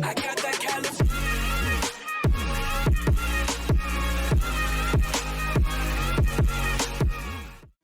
I got that California.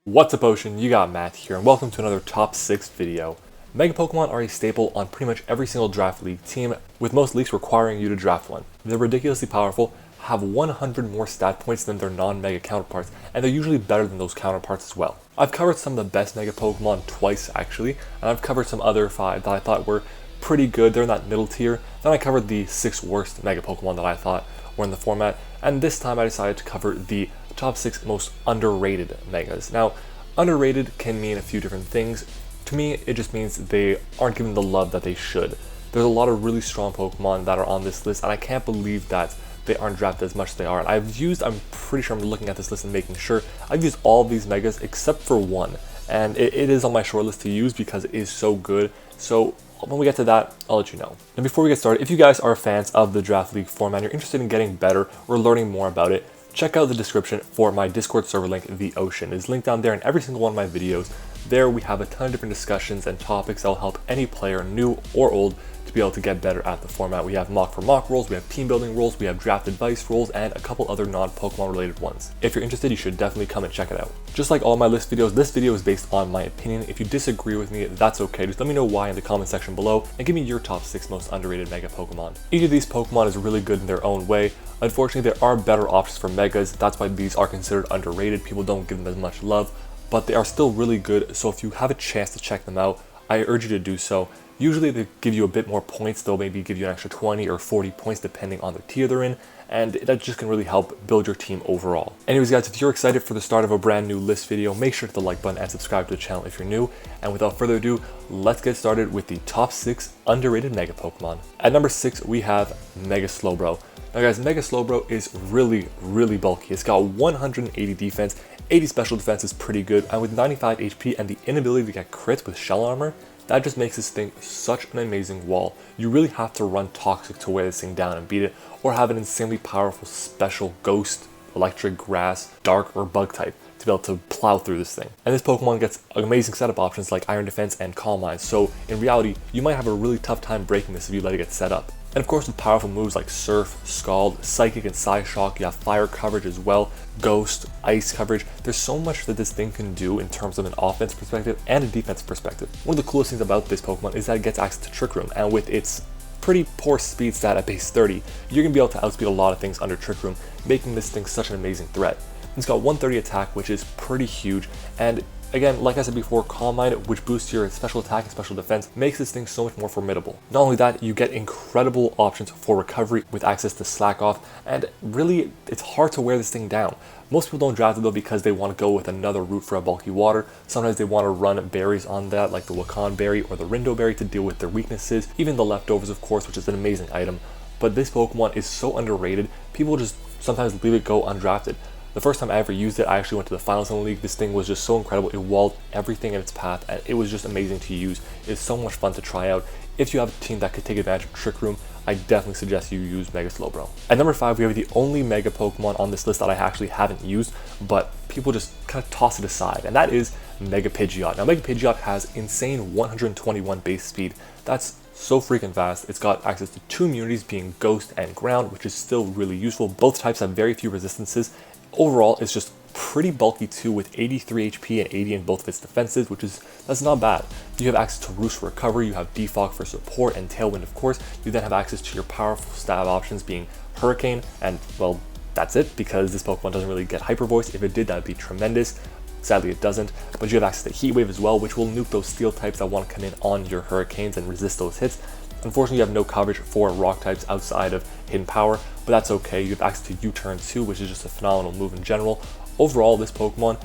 What's up, Ocean? You got Matt here, and welcome to another Top 6 video. Mega Pokemon are a staple on pretty much every single Draft League team, with most leagues requiring you to draft one. They're ridiculously powerful, have 100 more stat points than their non-Mega counterparts, and they're usually better than those counterparts as well. I've covered some of the best Mega Pokemon twice, actually, and I've covered some other 5 that I thought were pretty good. They're in that middle tier. Then I covered the 6 worst Mega Pokemon that I thought were in the format, and this time I decided to cover the top 6 most underrated Megas. Now, underrated can mean a few different things. To me, it just means they aren't given the love that they should. There's a lot of really strong Pokemon that are on this list, and I can't believe that they aren't drafted as much as they are. And I'm pretty sure I'm looking at this list and making sure, I've used all of these Megas except for one. And it is on my short list to use because it is so good. So when we get to that, I'll let you know. And before we get started, if you guys are fans of the Draft League format and you're interested in getting better or learning more about it, check out the description for my Discord server link, The Ocean. It's linked down there in every single one of my videos. There we have a ton of different discussions and topics that will help any player, new or old, to be able to get better at the format. We have mock for mock roles, we have team building roles, we have draft advice roles, and a couple other non-Pokemon related ones. If you're interested, you should definitely come and check it out. Just like all my list videos, this video is based on my opinion. If you disagree with me, that's okay. Just let me know why in the comment section below and give me your top 6 most underrated Mega Pokemon. Each of these Pokemon is really good in their own way. Unfortunately, there are better options for Megas. That's why these are considered underrated. People don't give them as much love, but they are still really good. So if you have a chance to check them out, I urge you to do so. Usually they give you a bit more points. They'll maybe give you an extra 20 or 40 points depending on the tier they're in, and that just can really help build your team overall. Anyways guys, if you're excited for the start of a brand new list video, make sure to hit the like button and subscribe to the channel if you're new. And without further ado, let's get started with the top 6 underrated Mega Pokemon. At number 6, we have Mega Slowbro. Now guys, Mega Slowbro is really bulky. It's got 180 defense, 80 special defense is pretty good, and with 95 HP and the inability to get crits with shell armor, that just makes this thing such an amazing wall. You really have to run Toxic to wear this thing down and beat it, or have an insanely powerful special Ghost, Electric, Grass, Dark, or Bug type to be able to plow through this thing. And this Pokemon gets amazing setup options like Iron Defense and Calm Mind, so in reality, you might have a really tough time breaking this if you let it get set up. And of course with powerful moves like Surf, Scald, Psychic, and Psyshock, you have fire coverage as well, Ghost, Ice coverage. There's so much that this thing can do in terms of an offense perspective and a defense perspective. One of the coolest things about this Pokemon is that it gets access to Trick Room, and with its pretty poor speed stat at base 30, you're going to be able to outspeed a lot of things under Trick Room, making this thing such an amazing threat. It's got 130 attack, which is pretty huge, and again, like I said before, Calm Mind, which boosts your special attack and special defense, makes this thing so much more formidable. Not only that, you get incredible options for recovery with access to Slack Off, and really, it's hard to wear this thing down. Most people don't draft it though because they want to go with another route for a bulky water. Sometimes they want to run berries on that, like the Wakan Berry or the Rindo Berry, to deal with their weaknesses, even the leftovers of course, which is an amazing item. But this Pokemon is so underrated, people just sometimes leave it go undrafted. The first time I ever used it, I actually went to the finals in the league. This thing was just so incredible. It walled everything in its path, and it was just amazing to use. It's so much fun to try out. If you have a team that could take advantage of Trick Room, I definitely suggest you use Mega Slowbro. At number 5, we have the only Mega Pokemon on this list that I actually haven't used, but people just kind of toss it aside, and that is Mega Pidgeot. Now, Mega Pidgeot has insane 121 base speed. That's so freaking fast. It's got access to 2 immunities, being Ghost and Ground, which is still really useful. Both types have very few resistances. Overall, it's just pretty bulky too, with 83 HP and 80 in both of its defenses, that's not bad. You have access to Roost for recovery, you have Defog for support, and Tailwind of course. You then have access to your powerful stab options being Hurricane, and well, that's it, because this Pokemon doesn't really get Hyper Voice. If it did, that would be tremendous. Sadly it doesn't, but you have access to Heat Wave as well, which will nuke those steel types that want to come in on your Hurricanes and resist those hits. Unfortunately, you have no coverage for rock types outside of Hidden Power, but that's okay. You have access to U-Turn too, which is just a phenomenal move in general. Overall, this Pokemon,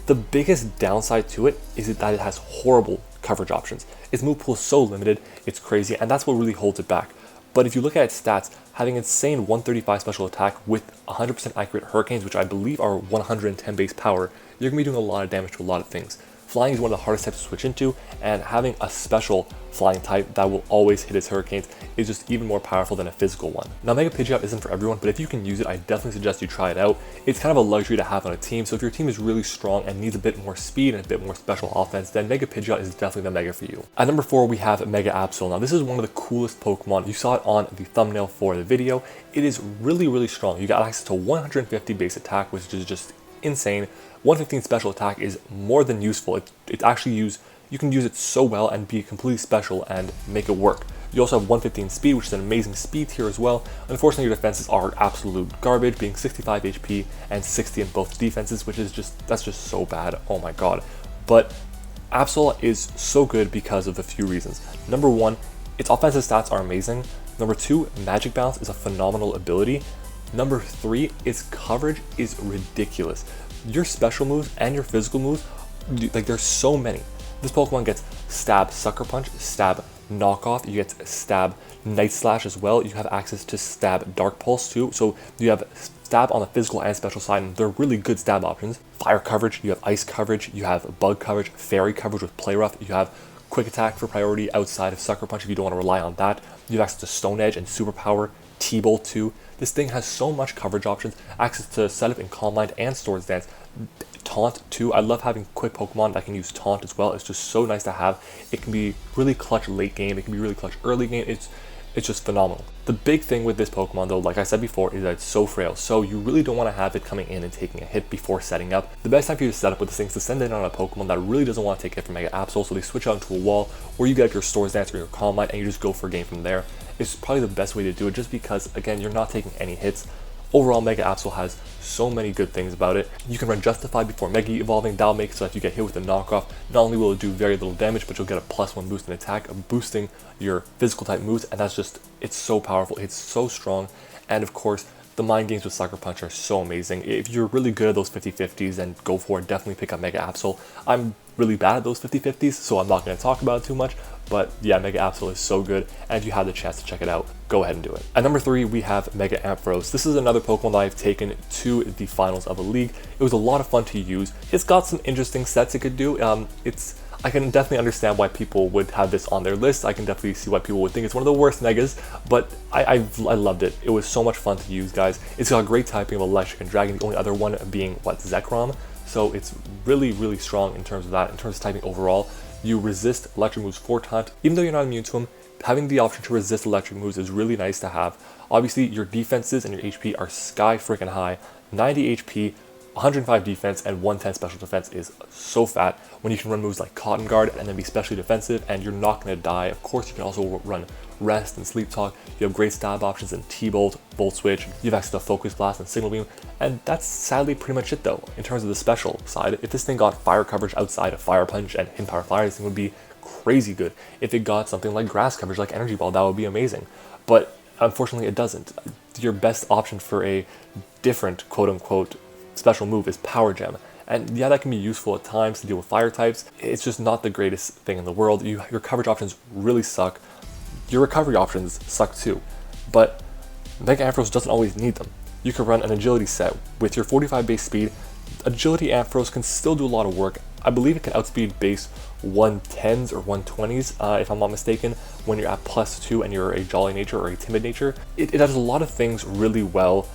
the biggest downside to it is that it has horrible coverage options. Its move pool is so limited, it's crazy, and that's what really holds it back. But if you look at its stats, having insane 135 special attack with 100% accurate Hurricanes, which I believe are 110 base power, you're going to be doing a lot of damage to a lot of things. Flying is one of the hardest types to switch into, and having a special flying type that will always hit its hurricanes is just even more powerful than a physical one. Now, Mega Pidgeot isn't for everyone, but if you can use it, I definitely suggest you try it out. It's kind of a luxury to have on a team, so if your team is really strong and needs a bit more speed and a bit more special offense, then Mega Pidgeot is definitely the Mega for you. At number 4, we have Mega Absol. Now, this is one of the coolest Pokemon. You saw it on the thumbnail for the video. It is really, really strong. You got access to 150 base attack, which is just insane. 115 special attack is more than useful. It actually you can use it so well and be completely special and make it work. You also have 115 speed, which is an amazing speed tier as well. Unfortunately, your defenses are absolute garbage, being 65 HP and 60 in both defenses, which is that's just so bad. Oh my god. But Absol is so good because of a few reasons. Number 1, its offensive stats are amazing. Number 2, Magic Bounce is a phenomenal ability. Number 3, its coverage is ridiculous. Your special moves and your physical moves, like there's so many. This Pokemon gets Stab Sucker Punch, Stab Knockoff, you get Stab Night Slash as well. You have access to Stab Dark Pulse too, so you have Stab on the physical and special side, and they're really good stab options. Fire coverage, you have Ice coverage, you have Bug coverage, Fairy coverage with Play Rough, you have Quick Attack for priority outside of Sucker Punch if you don't want to rely on that. You have access to Stone Edge and Superpower, T-Bolt too. This thing has so much coverage options, access to Setup and Calm Mind and Swords Dance. Taunt too. I love having quick Pokemon that can use Taunt as well. It's just so nice to have. It can be really clutch late game. It can be really clutch early game. It's just phenomenal. The big thing with this Pokemon though, like I said before, is that it's so frail. So you really don't want to have it coming in and taking a hit before setting up. The best time for you to set up with this thing is to send it on a Pokemon that really doesn't want to take a hit from Mega Absol, so they switch out into a wall, or you get your Swords Dance or your Calm Mind and you just go for a game from there. It's probably the best way to do it just because, again, you're not taking any hits. Overall, Mega Absol has so many good things about it. You can run Justified before Mega Evolving. That'll make it so that if you get hit with a knockoff, not only will it do very little damage, but you'll get a +1 boost in attack, boosting your physical type moves, and that's just, it's so powerful, it's so strong, and of course, the mind games with Sucker Punch are so amazing. If you're really good at those 50-50s, then go for it, definitely pick up Mega Absol. I'm really bad at those 50-50s, so I'm not going to talk about it too much, but yeah, Mega Absol is so good, and if you have the chance to check it out, go ahead and do it. At number 3, we have Mega Ampharos. This is another Pokemon that I've taken to the finals of a league. It was a lot of fun to use. It's got some interesting sets it could do. I can definitely understand why people would have this on their list. I can definitely see why people would think it's one of the worst Megas, but I loved it. It was so much fun to use, guys. It's got great typing of Electric and Dragon, the only other one being, Zekrom. So it's really, really strong in terms of that. In terms of typing overall, you resist electric moves 4 times. Even though you're not immune to them, having the option to resist electric moves is really nice to have. Obviously, your defenses and your HP are sky freaking high. 90 HP, 105 defense, and 110 special defense is so fat when you can run moves like Cotton Guard and then be specially defensive, and you're not going to die. Of course, you can also run Rest and Sleep Talk. You have great stab options in T-Bolt, Volt Switch. You have access to Focus Blast and Signal Beam, and that's sadly pretty much it though. In terms of the special side, if this thing got fire coverage outside of Fire Punch and Hidden Power Fire, this thing would be crazy good. If it got something like grass coverage like Energy Ball, that would be amazing. But unfortunately, it doesn't. Your best option for a different quote-unquote special move is Power Gem. And yeah, that can be useful at times to deal with fire types. It's just not the greatest thing in the world. Your coverage options really suck. Your recovery options suck too. But Mega Ampharos doesn't always need them. You can run an agility set. With your 45 base speed, Agility Ampharos can still do a lot of work. I believe it can outspeed base 110s or 120s, if I'm not mistaken, when you're at +2 and you're a jolly nature or a timid nature. It does a lot of things really well,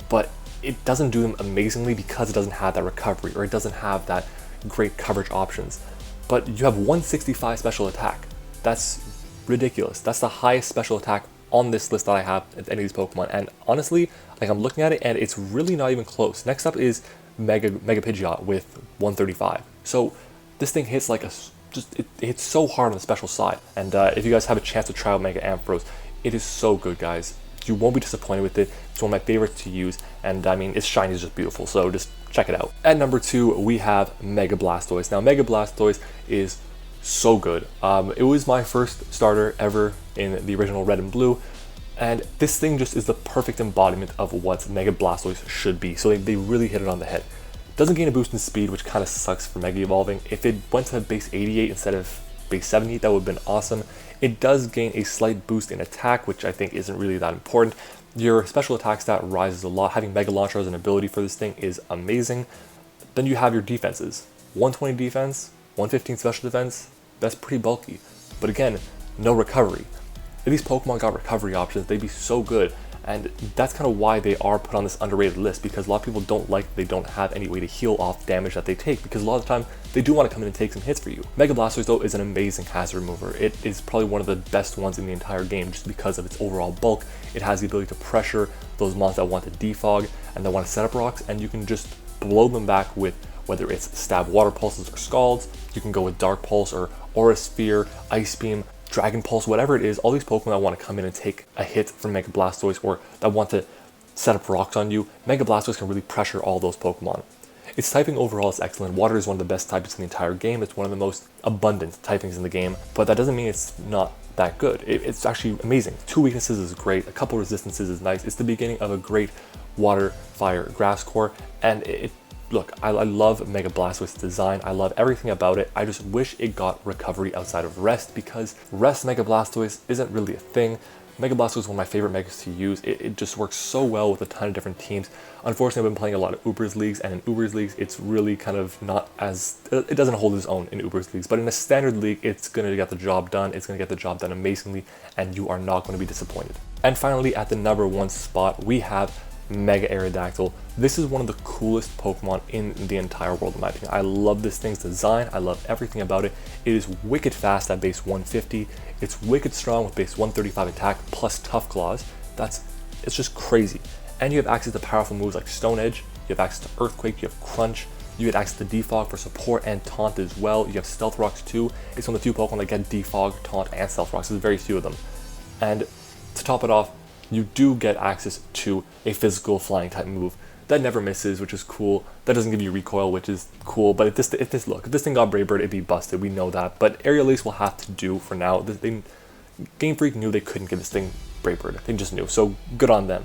but it doesn't do them amazingly because it doesn't have that recovery, or it doesn't have that great coverage options. But you have 165 special attack. That's ridiculous. That's the highest special attack on this list that I have at any of these Pokemon. And honestly, like, I'm looking at it and it's really not even close. Next up is Mega Pidgeot with 135. So this thing hits like it hits so hard on the special side. And if you guys have a chance to try out Mega Ampharos, it is so good, guys. You won't be disappointed with it. It's one of my favorites to use, and I mean, its shiny is just beautiful, so just check it out. At number 2, we have Mega Blastoise. Now, Mega Blastoise is so good. It was my first starter ever in the original Red and Blue, and this thing just is the perfect embodiment of what Mega Blastoise should be, so they really hit it on the head. Doesn't gain a boost in speed, which kind of sucks for Mega Evolving. If it went to base 88 instead of base 78, that would have been awesome. It does gain a slight boost in attack, which I think isn't really that important. Your special attack stat rises a lot. Having Mega Launcher as an ability for this thing is amazing. Then you have your defenses. 120 defense, 115 special defense, that's pretty bulky. But again, no recovery. If these Pokemon got recovery options, they'd be so good. And that's kind of why they are put on this underrated list, because a lot of people don't like that they don't have any way to heal off damage that they take, because a lot of the time they do want to come in and take some hits for you. Mega Blastoise though is an amazing hazard remover. It is probably one of the best ones in the entire game just because of its overall bulk. It has the ability to pressure those monsters that want to defog and that want to set up rocks, and you can just blow them back with whether it's stab water pulses or scalds. You can go with dark pulse or aura sphere, ice beam, Dragon Pulse, whatever it is. All these Pokemon that want to come in and take a hit from Mega Blastoise or that want to set up rocks on you, Mega Blastoise can really pressure all those Pokemon. Its typing overall is excellent. Water is one of the best types in the entire game. It's one of the most abundant typings in the game, but that doesn't mean it's not that good. It's actually amazing. 2 weaknesses is great, a couple resistances is nice. It's the beginning of a great water, fire, grass core, and look, I love Mega Blastoise's design. I love everything about it. I just wish it got recovery outside of Rest, because Rest Mega Blastoise isn't really a thing. Mega Blastoise is one of my favorite Megas to use. It just works so well with a ton of different teams. Unfortunately, I've been playing a lot of Ubers Leagues, and in Ubers Leagues, it's really kind of not as... It doesn't hold its own in Ubers Leagues, but in a standard league, it's going to get the job done. It's going to get the job done amazingly, and you are not going to be disappointed. And finally, at the number 1 spot, we have Mega Aerodactyl. This is one of the coolest Pokemon in the entire world in my opinion. I love this thing's design. I love everything about it. It is wicked fast at base 150. It's wicked strong with base 135 attack plus Tough Claws. It's just crazy. And you have access to powerful moves like Stone Edge. You have access to Earthquake. You have Crunch. You get access to Defog for support and Taunt as well. You have Stealth Rocks too. It's one of the few Pokemon that get Defog, Taunt, and Stealth Rocks. There's very few of them. And to top it off, you do get access to a physical flying type move that never misses, which is cool. That doesn't give you recoil, which is cool. But if this thing got Brave Bird, it'd be busted. We know that. But Aerial Ace will have to do for now. Game Freak knew they couldn't give this thing Brave Bird. They just knew. So good on them.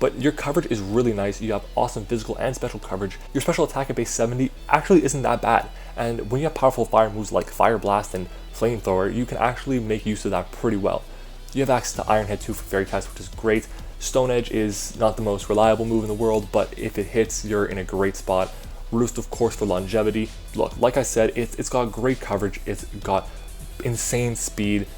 But your coverage is really nice. You have awesome physical and special coverage. Your special attack at base 70 actually isn't that bad. And when you have powerful fire moves like Fire Blast and Flamethrower, you can actually make use of that pretty well. You have access to Iron Head too for Fairy types, which is great. Stone Edge is not the most reliable move in the world, but if it hits, you're in a great spot. Roost, of course, for longevity. Look, like I said, it's got great coverage. It's got insane speed.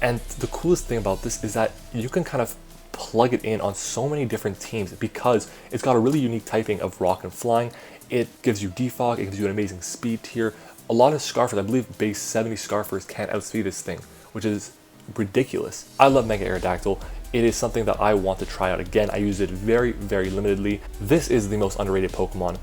And the coolest thing about this is that you can kind of plug it in on so many different teams because it's got a really unique typing of rock and flying. It gives you defog. It gives you an amazing speed tier. A lot of Scarfers, I believe base 70 Scarfers can't outspeed this thing, which is ridiculous. I love Mega Aerodactyl. It is something that I want to try out again. I use it very, very limitedly. This is the most underrated Pokemon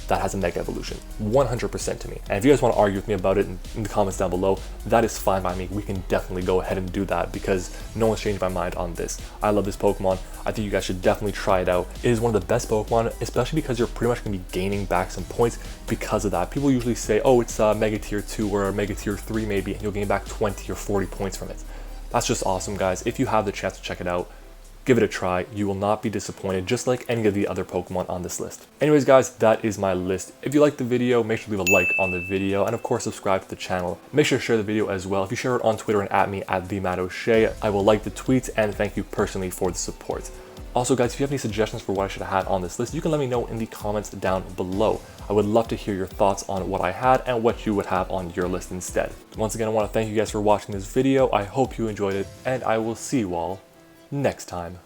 that has a Mega Evolution, 100% to me. And if you guys want to argue with me about it in the comments down below, that is fine by me. We can definitely go ahead and do that because no one's changed my mind on this. I love this Pokemon. I think you guys should definitely try it out. It is one of the best Pokemon, especially because you're pretty much going to be gaining back some points because of that. People usually say, oh, it's a Mega Tier 2 or a Mega Tier 3 maybe, and you'll gain back 20 or 40 points from it. That's just awesome, guys. If you have the chance to check it out, give it a try. You will not be disappointed, just like any of the other Pokemon on this list. Anyways, guys, that is my list. If you liked the video, make sure to leave a like on the video, and of course, subscribe to the channel. Make sure to share the video as well. If you share it on Twitter and at me at @MattOshea, I will like the tweets and thank you personally for the support. Also, guys, if you have any suggestions for what I should have had on this list, you can let me know in the comments down below. I would love to hear your thoughts on what I had and what you would have on your list instead. Once again, I want to thank you guys for watching this video. I hope you enjoyed it, and I will see you all next time.